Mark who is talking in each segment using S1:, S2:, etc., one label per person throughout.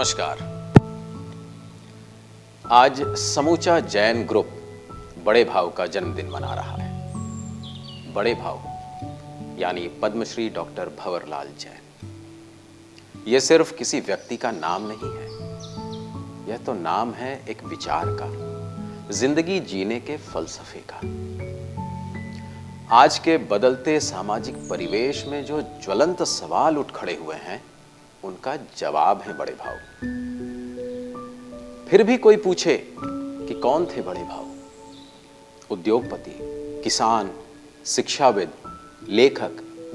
S1: नमस्कार। आज समूचा जैन ग्रुप बड़े भाव का जन्मदिन मना रहा है। बड़े भाव यानी पद्मश्री डॉक्टर भंवरलाल जैन। यह सिर्फ किसी व्यक्ति का नाम नहीं है, यह तो नाम है एक विचार का, जिंदगी जीने के फलसफे का। आज के बदलते सामाजिक परिवेश में जो ज्वलंत सवाल उठ खड़े हुए हैं, उनका जवाब है बड़े भाव। फिर भी कोई पूछे कि कौन थे बड़े भाव? उद्योगपति, किसान, शिक्षाविद, लेखक,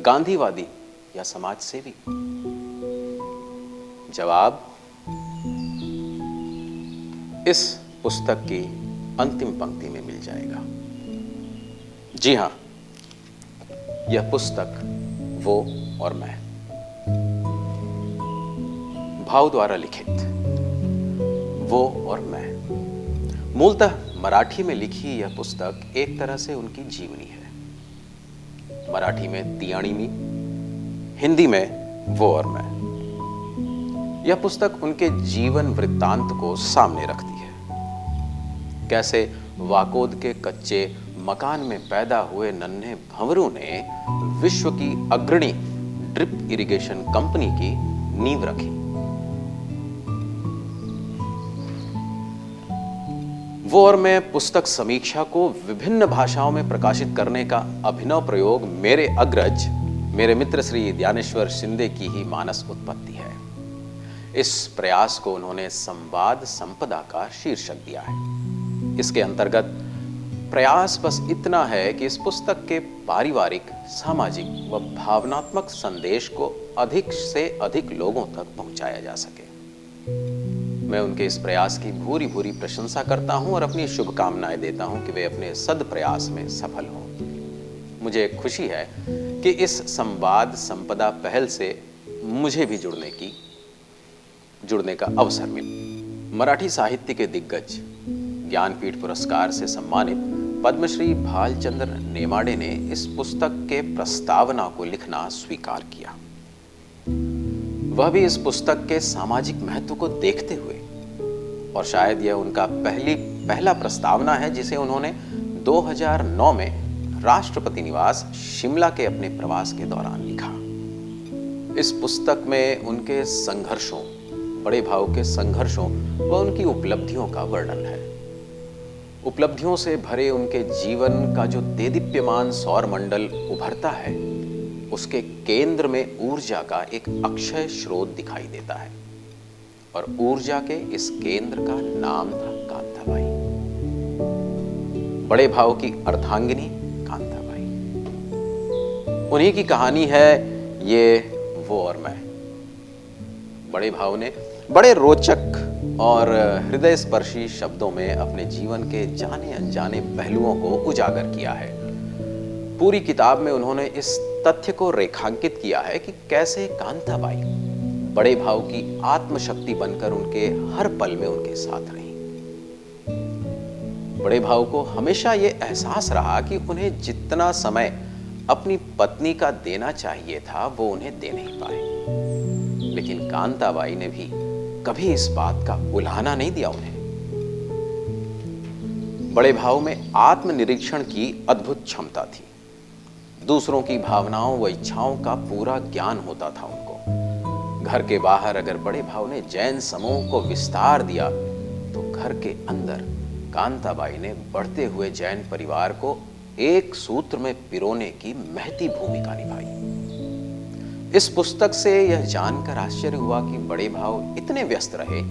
S1: गांधीवादी या समाज सेवी? जवाब इस पुस्तक की अंतिम पंक्ति में मिल जाएगा। जी हां, यह पुस्तक वो और मैं, भाव द्वारा लिखित वो और मैं। मूलतः मराठी में लिखी यह पुस्तक एक तरह से उनकी जीवनी है। मराठी में तियाणीमी, हिंदी में वो और मैं। यह पुस्तक उनके जीवन वृत्तांत को सामने रखती है। कैसे वाकोद के कच्चे मकान में पैदा हुए नन्हे भंवरू ने विश्व की अग्रणी ड्रिप इरिगेशन कंपनी की नींव रखी। वो और मैं पुस्तक समीक्षा को विभिन्न भाषाओं में प्रकाशित करने का अभिनव प्रयोग मेरे अग्रज, मेरे मित्र श्री ज्ञानेश्वर शिंदे की ही मानस उत्पत्ति है। इस प्रयास को उन्होंने संवाद संपदा का शीर्षक दिया है। इसके अंतर्गत प्रयास बस इतना है कि इस पुस्तक के पारिवारिक, सामाजिक व भावनात्मक संदेश को अधिक से अधिक लोगों तक पहुंचाया जा सके। मैं उनके इस प्रयास की भूरी भूरी प्रशंसा करता हूं और अपनी शुभकामनाएं देता हूं कि वे अपने सद प्रयास में सफल हों। मुझे खुशी है कि इस संवाद संपदा पहल से मुझे भी जुड़ने का अवसर मिला। मराठी साहित्य के दिग्गज, ज्ञानपीठ पुरस्कार से सम्मानित पद्मश्री भालचंद्र नेमाड़े ने इस पुस्तक के प्रस्तावना को लिखना स्वीकार किया। वह भी इस पुस्तक के सामाजिक महत्व को देखते हुए, और शायद यह उनका पहला प्रस्तावना है जिसे उन्होंने 2009 में राष्ट्रपति निवास शिमला के अपने प्रवास के दौरान लिखा। इस पुस्तक में उनके संघर्षों, बड़े भाव के संघर्षों व उनकी उपलब्धियों का वर्णन है। उपलब्धियों से भरे उनके जीवन का जो देदीप्यमान सौर मंडल उभरता है, उसके केंद्र में ऊर्जा का एक अक्षय स्रोत दिखाई देता है, और ऊर्जा के इस केंद्र का नाम था कांताबाई। बड़े भाव की अर्धांगिनी कांताबाई। उन्हीं की कहानी है ये वो और मैं। बड़े भाव ने बड़े रोचक और हृदय स्पर्शी शब्दों में अपने जीवन के जाने अनजाने पहलुओं को उजागर किया है। पूरी किताब में उन्होंने इस तथ्य को रेखांकित किया है कि कैसे कांताबाई बड़े भाव की आत्मशक्ति बनकर उनके हर पल में उनके साथ रही। बड़े भाव को हमेशा यह एहसास रहा कि उन्हें जितना समय अपनी पत्नी का देना चाहिए था, वो उन्हें दे नहीं पाए। लेकिन कांताबाई ने भी कभी इस बात का उल्हाना नहीं दिया उन्हें। बड़े भाव में आत्मनिरीक्षण की अद्भुत क्षमता थी। दूसरों की भावनाओं व इच्छाओं का पूरा ज्ञान होता था उनको। घर के बाहर अगर बड़े भाव ने जैन समूह को विस्तार दिया, तो घर के अंदर कांताबाई ने बढ़ते हुए जैन परिवार को एक सूत्र में पिरोने की महती भूमिका निभाई। इस पुस्तक से यह जानकर आश्चर्य हुआ कि बड़े भाव इतने व्यस्त रहे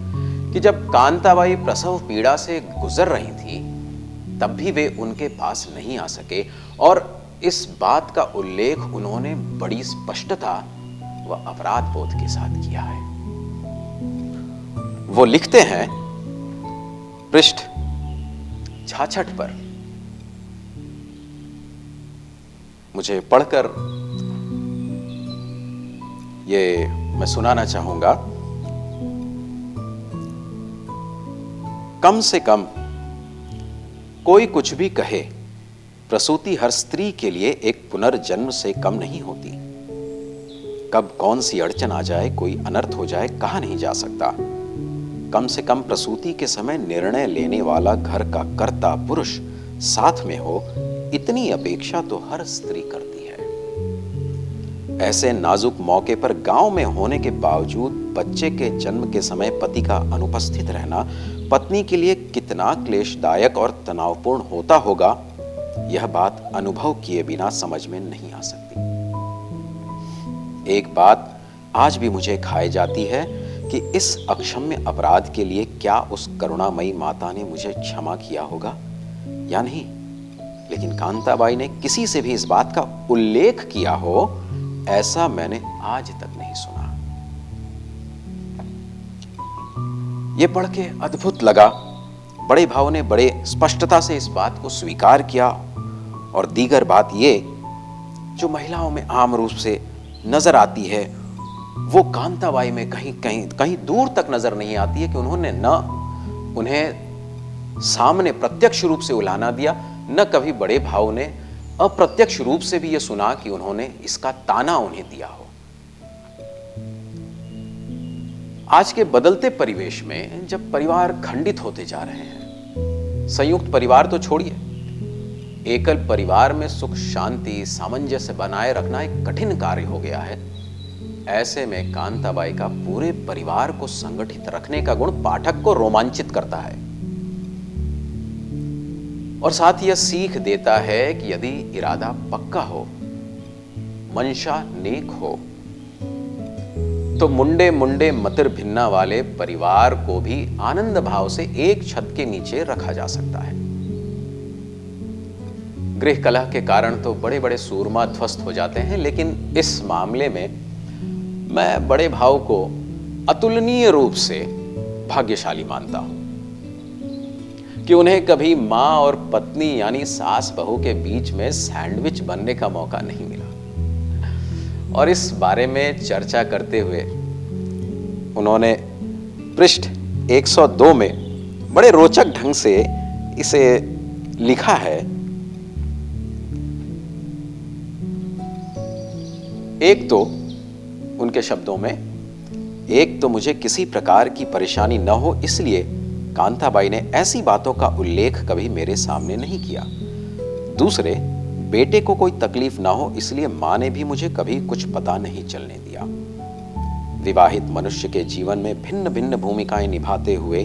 S1: कि जब कांताबाई प्रसव पीड़ा से गुजर रही थी, तब भी वे उनके पास नहीं आ सके, और इस बात का उल्लेख उन्होंने बड़ी स्पष्टता व अपराध बोध के साथ किया है। वो लिखते हैं पृष्ठ 66 पर, मुझे पढ़कर ये मैं सुनाना चाहूंगा। कम से कम कोई कुछ भी कहे, प्रसूति हर स्त्री के लिए एक पुनर्जन्म से कम नहीं होती। कब कौन सी अड़चन आ जाए, कोई अनर्थ हो जाए, कहा नहीं जा सकता। कम से कम प्रसूति के समय निर्णय लेने वाला घर का कर्ता पुरुष साथ में हो, इतनी अपेक्षा तो हर स्त्री करती है। ऐसे नाजुक मौके पर गांव में होने के बावजूद बच्चे के जन्म के समय पति का अनुपस्थित रहना पत्नी के लिए कितना क्लेशदायक और तनावपूर्ण होता होगा, यह बात अनुभव किए बिना समझ में नहीं आ सकती। एक बात आज भी मुझे खाई जाती है कि इस अक्षम्य अपराध के लिए क्या उस करुणामयी माता ने मुझे क्षमा किया होगा या नहीं, लेकिन कांताबाई ने किसी से भी इस बात का उल्लेख किया हो, ऐसा मैंने आज तक नहीं सुना। यह पढ़ के अद्भुत लगा। बड़े भाव ने बड़े स्पष्टता से इस बात को स्वीकार किया। और दीगर बात ये जो महिलाओं में आम रूप से नजर आती है, वो कांताबाई में कहीं दूर तक नजर नहीं आती है कि उन्होंने न उन्हें सामने प्रत्यक्ष रूप से उलाहना दिया, न कभी बड़े भाव ने अप्रत्यक्ष रूप से भी यह सुना कि उन्होंने इसका ताना उन्हें दिया हो। आज के बदलते परिवेश में जब परिवार खंडित होते जा रहे हैं, संयुक्त परिवार तो छोड़िए, एकल परिवार में सुख शांति सामंजस्य बनाए रखना एक कठिन कार्य हो गया है। ऐसे में कांताबाई का पूरे परिवार को संगठित रखने का गुण पाठक को रोमांचित करता है और साथ ही यह सीख देता है कि यदि इरादा पक्का हो, मंशा नेक हो, तो मुंडे मुंडे मतिर भिन्ना वाले परिवार को भी आनंद भाव से एक छत के नीचे रखा जा सकता है। गृह कलह के कारण तो बड़े बड़े सूरमा ध्वस्त हो जाते हैं, लेकिन इस मामले में मैं बड़े भाव को अतुलनीय रूप से भाग्यशाली मानता हूं कि उन्हें कभी मां और पत्नी यानी सास बहू के बीच में सैंडविच बनने का मौका नहीं मिला। और इस बारे में चर्चा करते हुए उन्होंने पृष्ठ 102 में बड़े रोचक ढंग से इसे लिखा है। एक तो उनके शब्दों में, एक तो मुझे किसी प्रकार की परेशानी न हो इसलिए कांताबाई ने ऐसी बातों का उल्लेख कभी मेरे सामने नहीं किया। दूसरे, बेटे को कोई तकलीफ ना हो इसलिए मां ने भी मुझे कभी कुछ पता नहीं चलने दिया। विवाहित मनुष्य के जीवन में भिन्न भिन्न भूमिकाएं निभाते हुए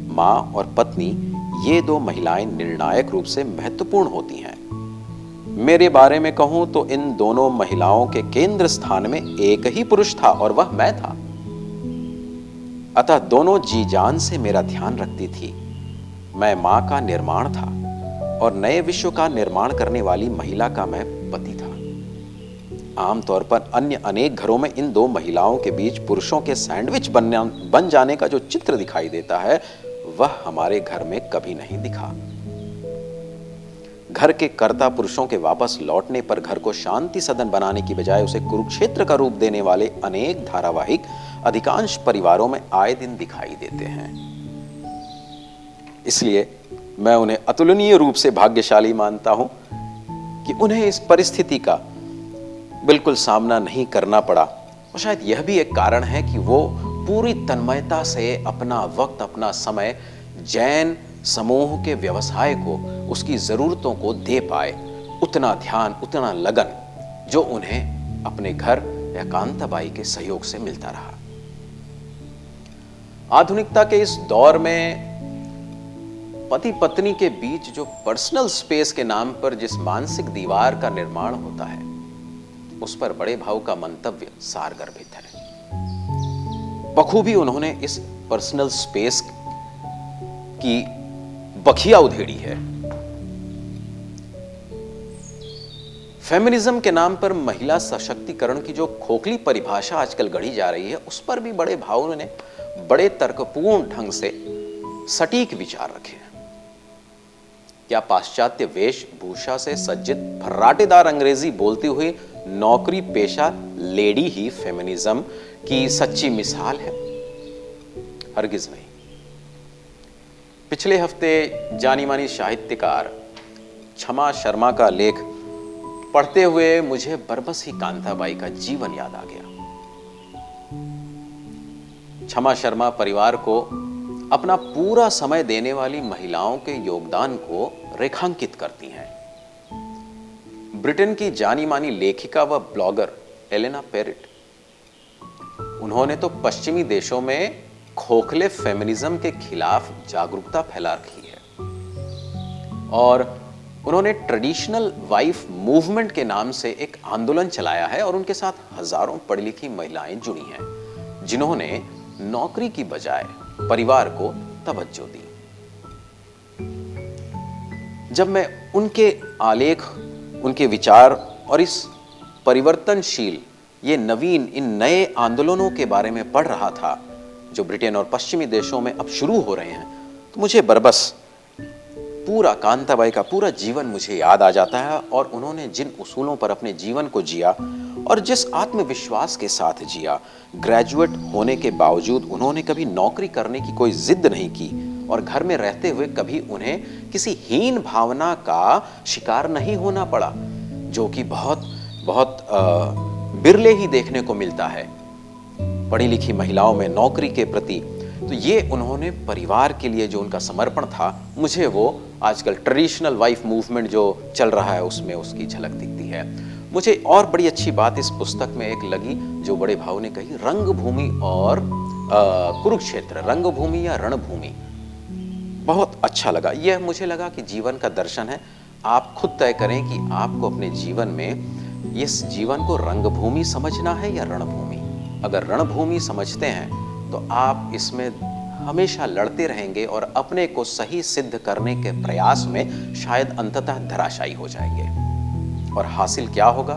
S1: मां और पत्नी, ये दो महिलाएं निर्णायक रूप से महत्वपूर्ण होती हैं। मेरे बारे में कहूं तो इन दोनों महिलाओं के केंद्र स्थान में एक ही पुरुष था और वह मैं था। अतः दोनों जी जान से मेरा ध्यान रखती थी। मैं मां का निर्माण था और नए विश्व का निर्माण करने वाली महिला का मैं पति था। आमतौर पर अन्य अनेक घरों में इन दो महिलाओं के बीच पुरुषों के सैंडविच बन जाने का जो चित्र दिखाई देता है, वह हमारे घर में कभी नहीं दिखा। घर के कर्ता पुरुषों के वापस लौटने पर घर को शांति सदन बनाने की बजाय उसे कुरुक्षेत्र का रूप देने वाले अनेक धारावाहिक अधिकांश परिवारों में आए दिन दिखाई देते हैं। इसलिए मैं उन्हें अतुलनीय रूप से भाग्यशाली मानता हूं कि उन्हें इस परिस्थिति का बिल्कुल सामना नहीं करना पड़ा। और शायद यह भी एक कारण है कि वो पूरी तन्मयता से अपना वक्त, अपना समय जैन समूह के व्यवसाय को, उसकी जरूरतों को दे पाए। उतना ध्यान, उतना लगन जो उन्हें अपने घर या कांताबाई के सहयोग से मिलता रहा। आधुनिकता के इस दौर में पति पत्नी के बीच जो पर्सनल स्पेस के नाम पर जिस मानसिक दीवार का निर्माण होता है, उस पर बड़े भाव का मंतव्य सारगर्भित है। बखूबी उन्होंने इस पर्सनल स्पेस की बखिया उधेड़ी है। फेमिनिज्म के नाम पर महिला सशक्तिकरण की जो खोखली परिभाषा आजकल गढ़ी जा रही है, उस पर भी बड़े भावों ने बड़े तर्कपूर्ण ढंग से सटीक विचार रखे हैं। क्या पाश्चात्य वेशभूषा से सज्जित फर्राटेदार अंग्रेजी बोलती हुई नौकरी पेशा लेडी ही फेमिनिज्म की सच्ची मिसाल है? हरगिज नहीं। पिछले हफ्ते जानी मानी साहित्यकार क्षमा शर्मा का लेख पढ़ते हुए मुझे बरबस ही कांताबाई का जीवन याद आ गया। क्षमा शर्मा परिवार को अपना पूरा समय देने वाली महिलाओं के योगदान को रेखांकित करती हैं। ब्रिटेन की जानी मानी लेखिका व ब्लॉगर एलेना पेरिट, उन्होंने तो पश्चिमी देशों में खोखले फेमिनिज्म के खिलाफ जागरूकता फैला रखी है और उन्होंने ट्रेडिशनल वाइफ मूवमेंट के नाम से एक आंदोलन चलाया है और उनके साथ हजारों पढ़ी लिखी महिलाएं जुड़ी हैं जिन्होंने नौकरी की बजाय परिवार को तवज्जो दी। जब मैं उनके आलेख, उनके विचार और इस परिवर्तनशील, ये नवीन, इन नए आंदोलनों के बारे में पढ़ रहा था जो ब्रिटेन और पश्चिमी देशों में अब शुरू हो रहे हैं, तो मुझे बरबस पूरा कांताबाई का पूरा जीवन मुझे याद आ जाता है और उन्होंने जिन उसूलों पर अपने जीवन को जिया और जिस आत्मविश्वास के साथ जिया। ग्रेजुएट होने के बावजूद उन्होंने कभी नौकरी करने की कोई जिद नहीं की और घर में रहते हुए कभी उन्हें किसी हीन भावना का शिकार नहीं होना पड़ा, जो कि बहुत बहुत बिरले ही देखने को मिलता है पढ़ी लिखी महिलाओं में नौकरी के प्रति। तो ये उन्होंने परिवार के लिए जो उनका समर्पण था, मुझे वो आजकल ट्रेडिशनल वाइफ मूवमेंट जो चल रहा है उसमें उसकी झलक दिखती है। मुझे और बड़ी अच्छी बात इस पुस्तक में एक लगी जो बड़े भाव ने कही, रंगभूमि और कुरुक्षेत्र, रंगभूमि या रणभूमि। बहुत अच्छा लगा। यह मुझे लगा कि जीवन का दर्शन है। आप खुद तय करें कि आपको अपने जीवन में इस जीवन को रंगभूमि समझना है या रणभूमि। अगर रणभूमि समझते हैं तो आप इसमें हमेशा लड़ते रहेंगे और अपने को सही सिद्ध करने के प्रयास में शायद अंततः धराशायी हो जाएंगे। और हासिल क्या होगा?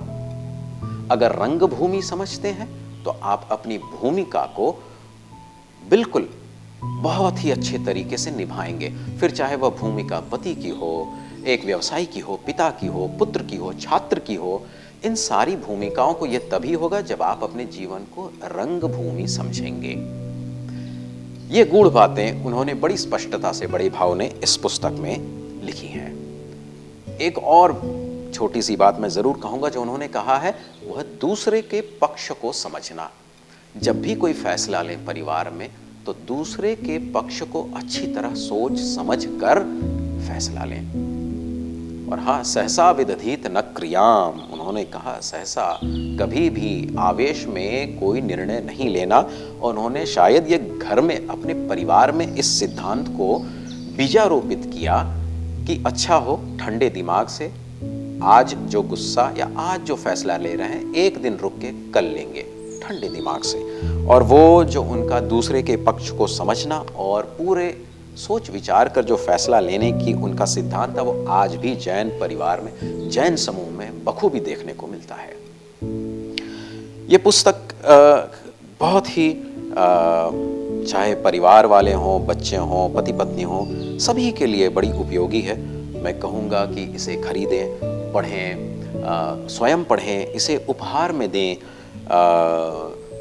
S1: अगर रंगभूमि समझते हैं तो आप अपनी भूमिका को बिल्कुल बहुत ही अच्छे तरीके से निभाएंगे। फिर चाहे वह भूमिका पति की हो, एक व्यवसायी की हो, पिता की हो, पुत्र की हो, छात्र की हो, इन सारी भूमिकाओं को यह तभी होगा जब आप अपने जीवन को रंगभूमि समझेंगे। ये गूढ़ बातें उन्होंने बड़ी स्पष्टता से, बड़े भाव ने इस पुस्तक में लिखी हैं। एक और छोटी सी बात मैं जरूर कहूंगा जो उन्होंने कहा है, वह दूसरे के पक्ष को समझना। जब भी कोई फैसला लें परिवार में तो दूसरे के पक्ष को अच्छी तरह सोच समझ कर फैसला लें। और हाँ, सहसा विदधीत न क्रियाम, उन्होंने कहा सहसा कभी भी आवेश में कोई निर्णय नहीं लेना। और उन्होंने शायद ये घर में अपने परिवार में इस सिद्धांत को बीजारोपित किया कि अच्छा हो ठंडे दिमाग से, आज जो गुस्सा या आज जो फैसला ले रहे हैं एक दिन रुक के कल लेंगे ठंडे दिमाग से। और वो जो उनका दूसरे के पक्ष को समझना और पूरे सोच विचार कर जो फैसला लेने की उनका सिद्धांत था, वो आज भी जैन परिवार में, जैन समूह में बखूबी देखने को मिलता है। ये पुस्तक बहुत ही चाहे परिवार वाले हों, बच्चे हों, पति पत्नी हों, सभी के लिए बड़ी उपयोगी है। मैं कहूँगा कि इसे खरीदें, पढ़ें, स्वयं पढ़ें, इसे उपहार में दें,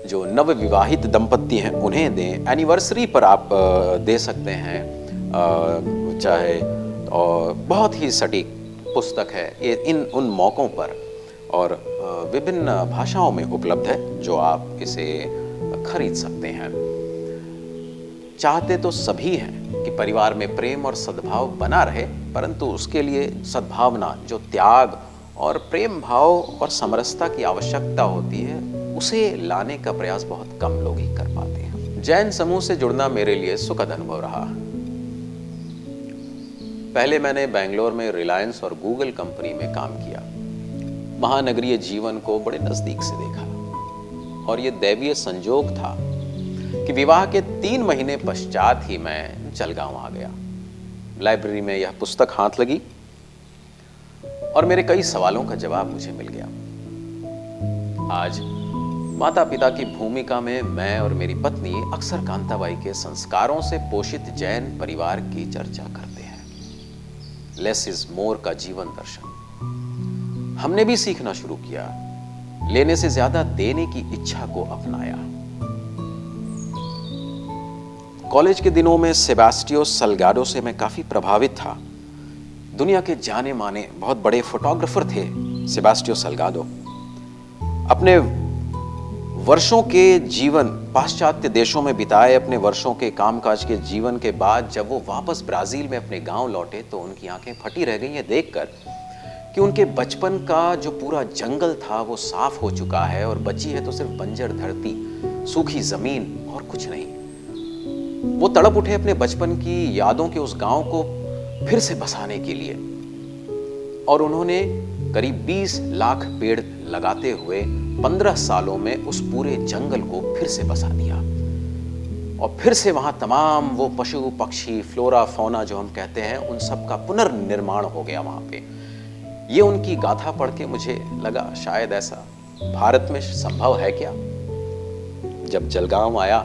S1: जो नवविवाहित दंपत्ति हैं उन्हें दें, एनिवर्सरी पर आप दे सकते हैं, चाहे, और बहुत ही सटीक पुस्तक है ये इन उन मौक़ों पर, और विभिन्न भाषाओं में उपलब्ध है जो आप इसे खरीद सकते हैं। चाहते तो सभी हैं कि परिवार में प्रेम और सद्भाव बना रहे, परंतु उसके लिए सद्भावना, जो त्याग और प्रेम भाव और समरसता की आवश्यकता होती है, उसे लाने का प्रयास बहुत कम लोग ही कर पाते हैं। जैन समूह से जुड़ना मेरे लिए सुखद अनुभव रहा। पहले मैंने बेंगलोर में रिलायंस और गूगल कंपनी में काम किया। महानगरीय जीवन को बड़े नजदीक से देखा और यह दैवीय संजोग था कि विवाह के 3 महीने पश्चात ही मैं जलगांव आ गया। लाइब्रेरी में यह पुस्तक हाथ लगी और मेरे कई सवालों का जवाब मुझे मिल गया। आज माता पिता की भूमिका में मैं और मेरी पत्नी अक्सर कांताबाई के संस्कारों से पोषित जैन परिवार की चर्चा करते हैं। लेस इज मोर का जीवन दर्शन हमने भी सीखना शुरू किया, लेने से ज्यादा देने की इच्छा को अपनाया। कॉलेज के दिनों में सेबास्टियो सल्गाडो से मैं काफी प्रभावित था। दुनिया के जाने माने बहुत बड़े फोटोग्राफर थे सेबास्टियो सल्गाडो। अपने वर्षों के जीवन पाश्चात्य देशों में बिताए अपने वर्षों के कामकाज के जीवन के बाद जब वो वापस ब्राजील में अपने गांव लौटे तो उनकी आंखें फटी रह गई हैं देखकर कि उनके बचपन का जो पूरा जंगल था वो साफ हो चुका है और बची है तो सिर्फ बंजर धरती, सूखी जमीन और कुछ नहीं। वो तड़प उठे अपने बचपन की यादों के उस गांव को फिर से बसाने के लिए और उन्होंने करीब 20 लाख पेड़ लगाते हुए 15 सालों में उस पूरे जंगल को फिर से बसा दिया और फिर से वहां तमाम वो पशु पक्षी, फ्लोरा फौना जो हम कहते हैं, उन सब का पुनर्निर्माण हो गया वहां पे। ये उनकी गाथा पढ़ के मुझे लगा शायद ऐसा भारत में संभव है क्या। जब जलगांव आया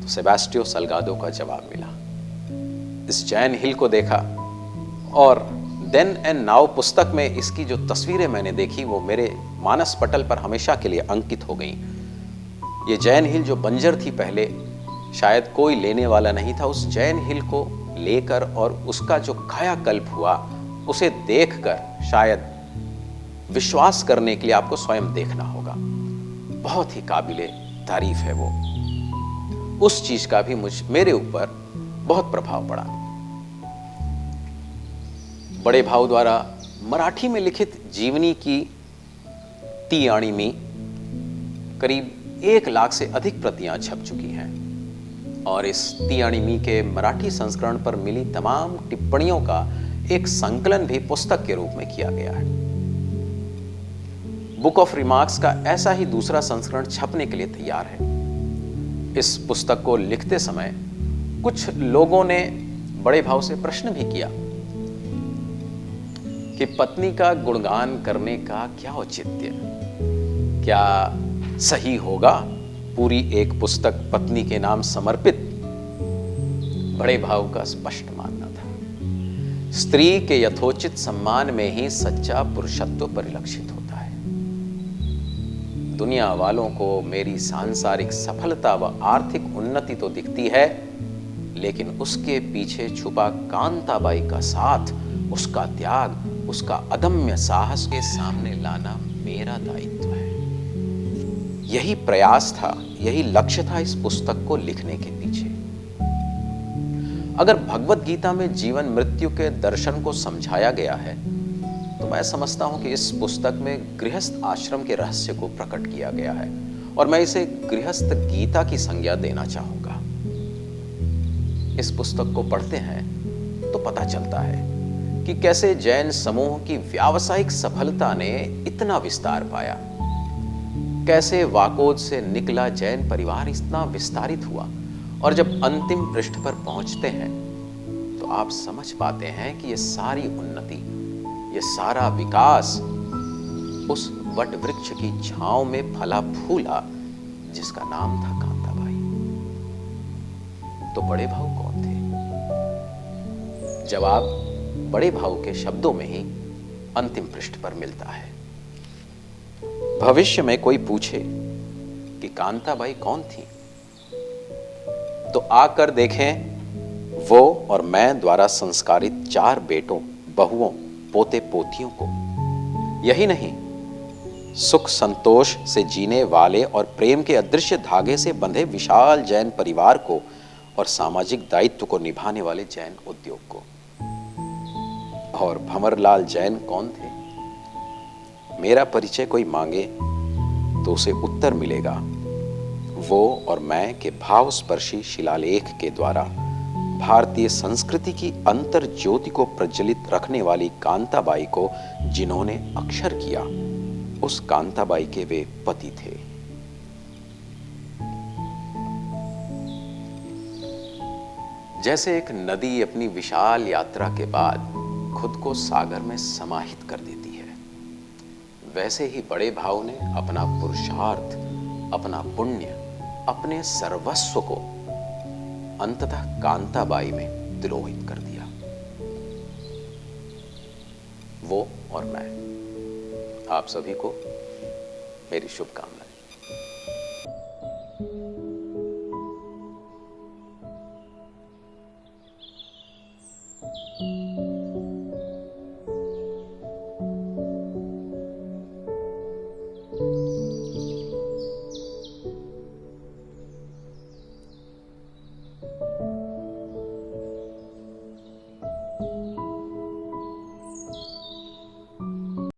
S1: तो सेबास्टियो सल्गाडो का जवाब मिला। इस जैन हिल को देखा और देन एंड नाउ पुस्तक में इसकी जो तस्वीरें मैंने देखी वो मेरे मानस पटल पर हमेशा के लिए अंकित हो गई। ये जैन हिल जो बंजर थी पहले, शायद कोई लेने वाला नहीं था, उस जैन हिल को लेकर और उसका जो कायाकल्प हुआ उसे देखकर शायद विश्वास करने के लिए आपको स्वयं देखना होगा। बहुत ही काबिले तारीफ है वो। उस चीज का भी मेरे ऊपर बहुत प्रभाव पड़ा। बड़े भाऊ द्वारा मराठी में लिखित जीवनी की तीयाणी में करीब 1 लाख से अधिक प्रतियां छप चुकी हैं और इस तीयाणी मी के मराठी संस्करण पर मिली तमाम टिप्पणियों का एक संकलन भी पुस्तक के रूप में किया गया है। बुक ऑफ रिमार्क्स का ऐसा ही दूसरा संस्करण छपने के लिए तैयार है। इस पुस्तक को लिखते समय कुछ लोगों ने बड़े भाव से प्रश्न भी किया कि पत्नी का गुणगान करने का क्या औचित्य, क्या सही होगा पूरी एक पुस्तक पत्नी के नाम समर्पित। बड़े भाव का स्पष्ट मानना था स्त्री के यथोचित सम्मान में ही सच्चा पुरुषत्व परिलक्षित होता है। दुनिया वालों को मेरी सांसारिक सफलता व आर्थिक उन्नति तो दिखती है, लेकिन उसके पीछे छुपा कांताबाई का साथ, उसका त्याग, उसका अदम्य साहस के सामने लाना मेरा दायित्व है। यही प्रयास था, यही लक्ष्य था इस पुस्तक को लिखने के पीछे। अगर भगवत गीता में जीवन मृत्यु के दर्शन को समझाया गया है तो मैं समझता हूं कि इस पुस्तक में गृहस्थ आश्रम के रहस्य को प्रकट किया गया है और मैं इसे गृहस्थ गीता की संज्ञा देना चाहूंगा। इस पुस्तक को पढ़ते हैं तो पता चलता है कि कैसे जैन समूह की व्यावसायिक सफलता ने इतना विस्तार पाया, कैसे वाकोद से निकला जैन परिवार इतना विस्तारित हुआ और जब अंतिम पृष्ठ पर पहुंचते हैं तो आप समझ पाते हैं कि ये सारी उन्नति, ये सारा विकास उस वट वृक्ष की छांव में फला फूला जिसका नाम था कांताबाई। तो बड़े भाऊ कौन थे? जवाब बड़े भाऊ के शब्दों में ही अंतिम पृष्ठ पर मिलता है। भविष्य में कोई पूछे कि कांताबाई कौन थी तो आकर देखें वो और मैं द्वारा संस्कारित 4 बेटों, बहुओं, पोते पोतियों को। यही नहीं, सुख संतोष से जीने वाले और प्रेम के अदृश्य धागे से बंधे विशाल जैन परिवार को और सामाजिक दायित्व को निभाने वाले जैन उद्योग को। और भंवरलाल जैन कौन थे? मेरा परिचय कोई मांगे तो उसे उत्तर मिलेगा वो और मैं के भावस्पर्शी शिलालेख के द्वारा भारतीय संस्कृति की अंतर ज्योति को प्रज्वलित रखने वाली कांताबाई को जिन्होंने अक्षर किया, उस कांताबाई के वे पति थे। जैसे एक नदी अपनी विशाल यात्रा के बाद खुद को सागर में समाहित कर देती है, वैसे ही बड़े भाव ने अपना पुरुषार्थ, अपना पुण्य, अपने सर्वस्व को अंततः कांताबाई में द्रोहित कर दिया। वो और मैं, आप सभी को मेरी शुभकामनाएं।